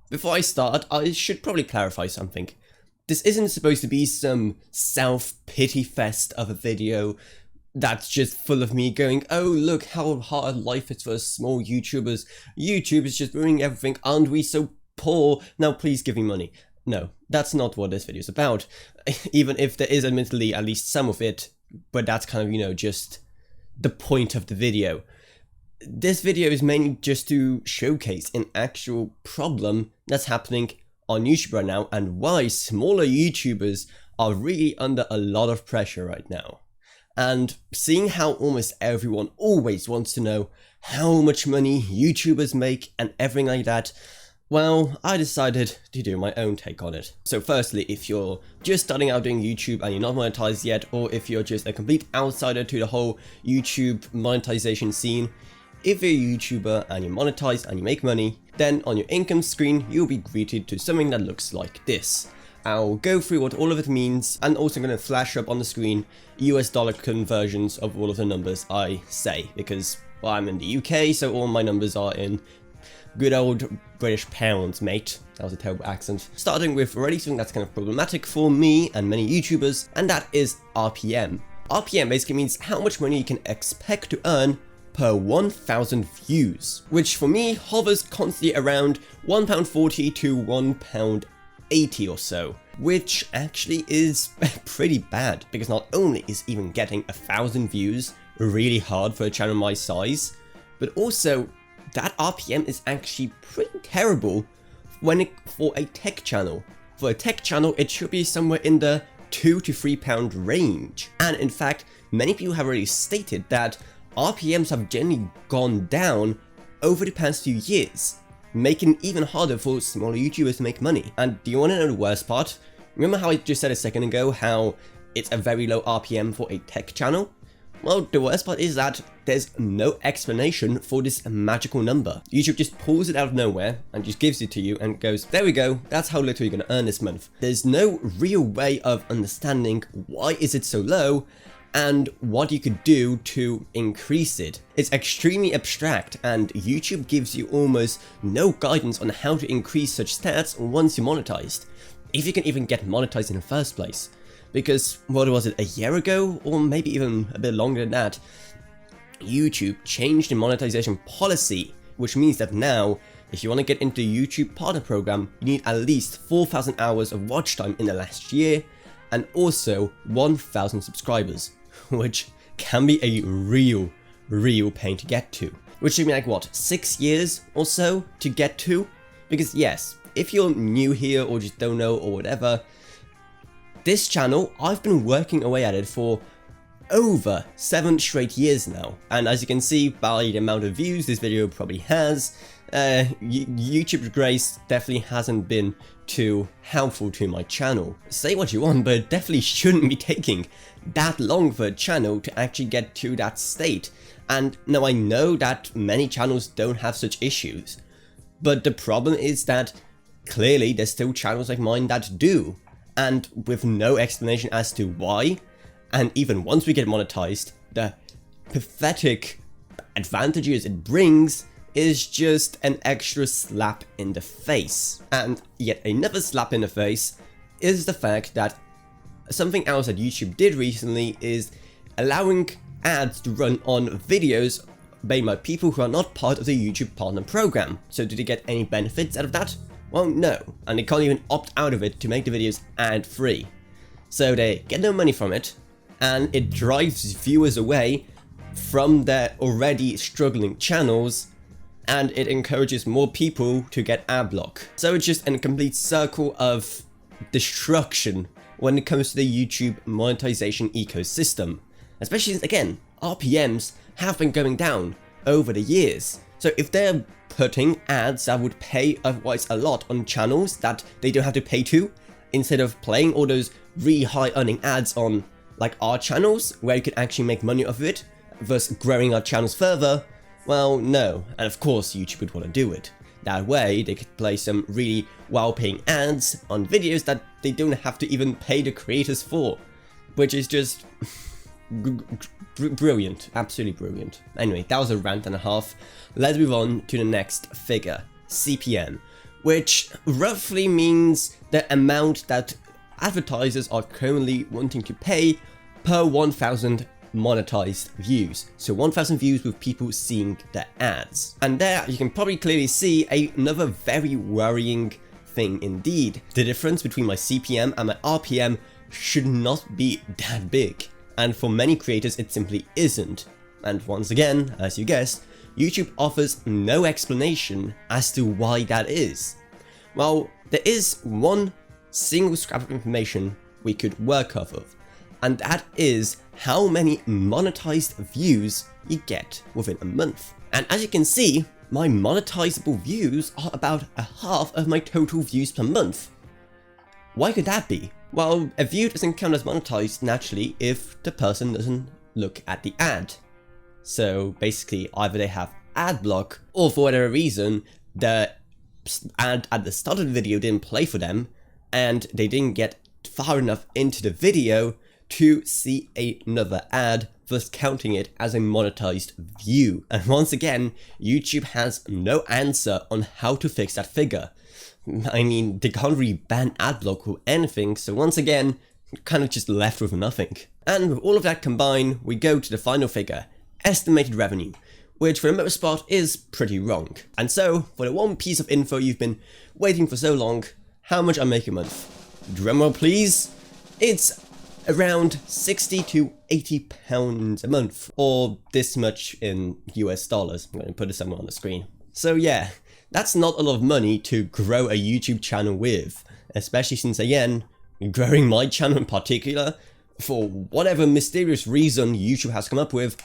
Before I start, I should probably clarify something. This isn't supposed to be some self-pity fest of a video that's just full of me going, oh look how hard life is for small YouTubers. YouTube is just ruining everything, aren't we so poor? Now please give me money. No, that's not what this video is about. Even if there is admittedly at least some of it, but that's kind of, you know, just the point of the video. This video is mainly just to showcase an actual problem that's happening on YouTube right now and why smaller YouTubers are really under a lot of pressure right now. And seeing how almost everyone always wants to know how much money YouTubers make and everything like that, well, I decided to do my own take on it. So firstly, if you're just starting out doing YouTube and you're not monetized yet, or if you're just a complete outsider to the whole YouTube monetization scene, if you're a YouTuber and you're monetized and you make money, then on your income screen, you'll be greeted to something that looks like this. I'll go through what all of it means, and also going to flash up on the screen US dollar conversions of all of the numbers I say, because well, I'm in the UK, so all my numbers are in good old British pounds, mate. That was a terrible accent. Starting with already something that's kind of problematic for me and many YouTubers, and that is RPM. RPM basically means how much money you can expect to earn per 1,000 views, which for me hovers constantly around £1.40 to £1.80 or so, which actually is pretty bad, because not only is even getting 1,000 views really hard for a channel my size, but also that RPM is actually pretty terrible for a tech channel. For a tech channel, it should be somewhere in the £2 to £3 range. And in fact, many people have already stated that RPMs have generally gone down over the past few years, making it even harder for smaller YouTubers to make money. And do you want to know the worst part? Remember how I just said a second ago how it's a very low RPM for a tech channel? Well, the worst part is that there's no explanation for this magical number. YouTube just pulls it out of nowhere and just gives it to you and goes, there we go, that's how little you're going to earn this month. There's no real way of understanding why is it so low and what you could do to increase it. It's extremely abstract, and YouTube gives you almost no guidance on how to increase such stats once you're monetized, if you can even get monetized in the first place. Because, what was it, a year ago, or maybe even a bit longer than that, YouTube changed the monetization policy, which means that now, if you want to get into the YouTube partner program, you need at least 4,000 hours of watch time in the last year, and also 1,000 subscribers, which can be a real pain to get to. Which should be like, what, 6 years or so to get to? Because yes, if you're new here or just don't know or whatever, this channel, I've been working away at it for over 7 straight years now. And as you can see by the amount of views this video probably has, YouTube's grace definitely hasn't been too helpful to my channel. Say what you want, but it definitely shouldn't be taking that long for a channel to actually get to that state. And now I know that many channels don't have such issues, but the problem is that clearly there's still channels like mine that do, and with no explanation as to why. And even once we get monetized, the pathetic advantages it brings is just an extra slap in the face. And yet another slap in the face is the fact that something else that YouTube did recently is allowing ads to run on videos made by people who are not part of the YouTube partner program. So did they get any benefits out of that? Well, no, and they can't even opt out of it to make the videos ad-free. So they get no money from it, and it drives viewers away from their already struggling channels, and it encourages more people to get ad block. So it's just a complete circle of destruction when it comes to the YouTube monetization ecosystem. Especially since, again, RPMs have been going down over the years. So if they're putting ads that would pay otherwise a lot on channels that they don't have to pay to, instead of playing all those really high earning ads on like our channels where you could actually make money off of it versus growing our channels further, well, no. And of course YouTube would want to do it. That way they could play some really well-paying ads on videos that they don't have to even pay the creators for, which is just brilliant, absolutely brilliant. Anyway, that was a rant and a half. Let's move on to the next figure, CPM, which roughly means the amount that advertisers are currently wanting to pay per 1,000 monetized views. So 1,000 views with people seeing the ads. And there you can probably clearly see another very worrying thing indeed. The difference between my CPM and my RPM should not be that big. And for many creators it simply isn't. And once again, as you guessed, YouTube offers no explanation as to why that is. Well, there is one single scrap of information we could work off of, and that is how many monetized views you get within a month. And as you can see, my monetizable views are about a half of my total views per month. Why could that be? Well, a view doesn't count as monetized naturally if the person doesn't look at the ad. So basically either they have ad block, or for whatever reason the ad at the start of the video didn't play for them and they didn't get far enough into the video to see another ad, thus counting it as a monetized view. And once again, YouTube has no answer on how to fix that figure. I mean, they can't really ban ad block or anything, so once again, kind of just left with nothing. And with all of that combined, we go to the final figure, estimated revenue, which for the most part is pretty wrong. And so, for the one piece of info you've been waiting for so long, how much I make a month? Drumroll please. It's around 60 to 80 pounds a month, or this much in US dollars. I'm going to put it somewhere on the screen. So yeah, that's not a lot of money to grow a YouTube channel with, especially since again, growing my channel in particular, for whatever mysterious reason YouTube has come up with,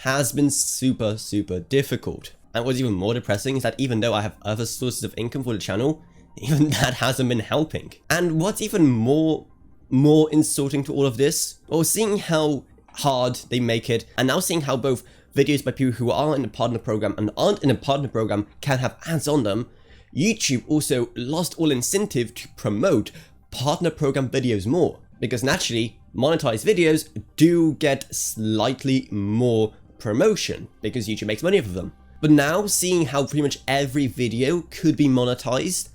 has been super difficult. And what's even more depressing is that even though I have other sources of income for the channel, even that hasn't been helping. And what's even more insulting to all of this, well, seeing how hard they make it, and now seeing how both videos by people who are in a partner program and aren't in a partner program can have ads on them, YouTube also lost all incentive to promote partner program videos more, because naturally monetized videos do get slightly more promotion because YouTube makes money off of them. But now seeing how pretty much every video could be monetized,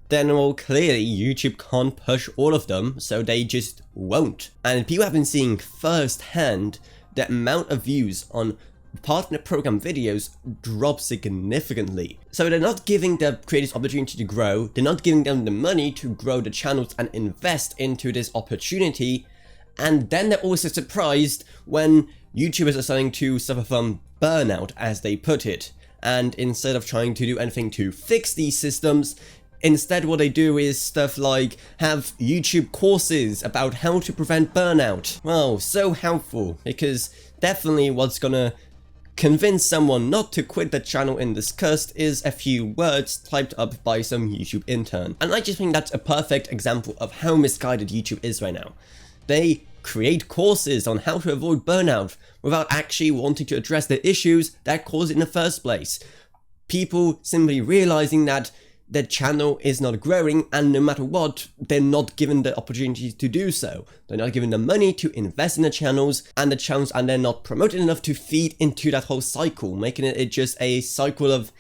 then well, clearly YouTube can't push all of them, so they just won't. And people have been seeing firsthand the amount of views on partner program videos drop significantly. So they're not giving the creators opportunity to grow, they're not giving them the money to grow the channels and invest into this opportunity, and then they're also surprised when YouTubers are starting to suffer from burnout, as they put it. And instead of trying to do anything to fix these systems, instead what they do is stuff like have YouTube courses about how to prevent burnout. Well, so helpful, because definitely what's gonna convince someone not to quit the channel in disgust is a few words typed up by some YouTube intern. And I just think that's a perfect example of how misguided YouTube is right now. They create courses on how to avoid burnout without actually wanting to address the issues that cause it in the first place. People simply realizing that their channel is not growing, and no matter what, they're not given the opportunity to do so. They're not given the money to invest in the channels, and the channels are then not promoted enough to feed into that whole cycle, making it just a cycle of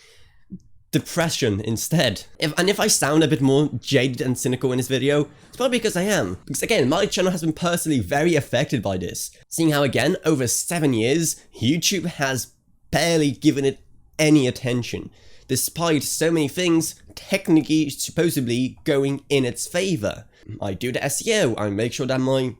depression instead. If I sound a bit more jaded and cynical in this video, it's probably because I am. Because again, my channel has been personally very affected by this. Seeing how again, over 7 years, YouTube has barely given it any attention, despite so many things technically supposedly going in its favor. I do the SEO, I make sure that my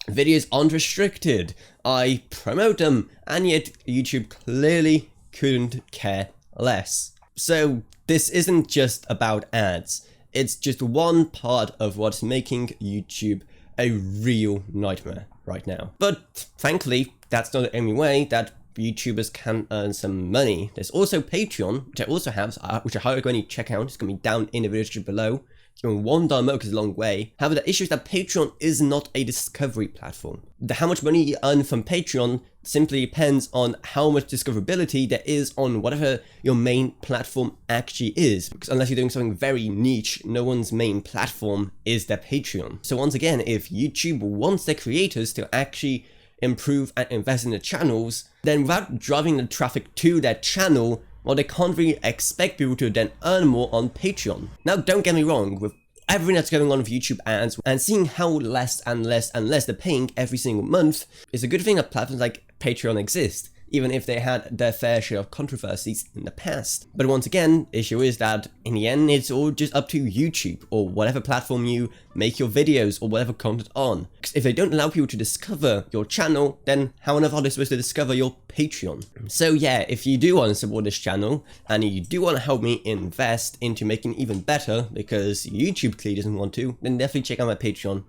videos aren't restricted, I promote them, and yet YouTube clearly couldn't care less. So this isn't just about ads, it's just one part of what's making YouTube a real nightmare right now. But thankfully, that's not the only way that YouTubers can earn some money. There's also Patreon, which I also have, which I highly recommend you check out. It's going to be down in the video description below. Giving $1 milk is a long way. However, the issue is that Patreon is not a discovery platform. How much money you earn from Patreon simply depends on how much discoverability there is on whatever your main platform actually is. Because unless you're doing something very niche, no one's main platform is their Patreon. So once again, if YouTube wants their creators to actually improve and invest in the channels, then without driving the traffic to their channel, well, they can't really expect people to then earn more on Patreon. Now, don't get me wrong, with everything that's going on with YouTube ads and seeing how less and less and less they're paying every single month, it's a good thing that platforms like Patreon exist, even if they had their fair share of controversies in the past. But once again, the issue is that in the end, it's all just up to YouTube or whatever platform you make your videos or whatever content on. Because if they don't allow people to discover your channel, then how on earth are they supposed to discover your Patreon? So yeah, if you do want to support this channel and you do want to help me invest into making it even better because YouTube clearly doesn't want to, then definitely check out my Patreon.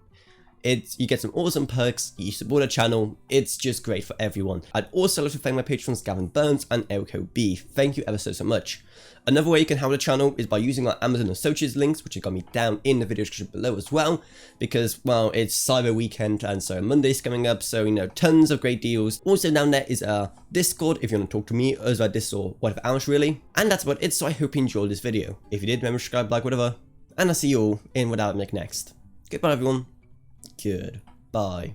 You get some awesome perks, you support a channel, it's just great for everyone. I'd also like to thank my patrons Gavin Burns and Elko B. Thank you ever so much. Another way you can help the channel is by using our Amazon Associates links, which are going to be down in the video description below as well, because, well, it's Cyber Weekend and so Monday's coming up, so, you know, tons of great deals. Also down there is our Discord if you want to talk to me, or about this or whatever else really. And that's about it, so I hope you enjoyed this video. If you did, remember to subscribe, like, whatever, and I'll see you all in what I'll make next. Goodbye everyone. Goodbye.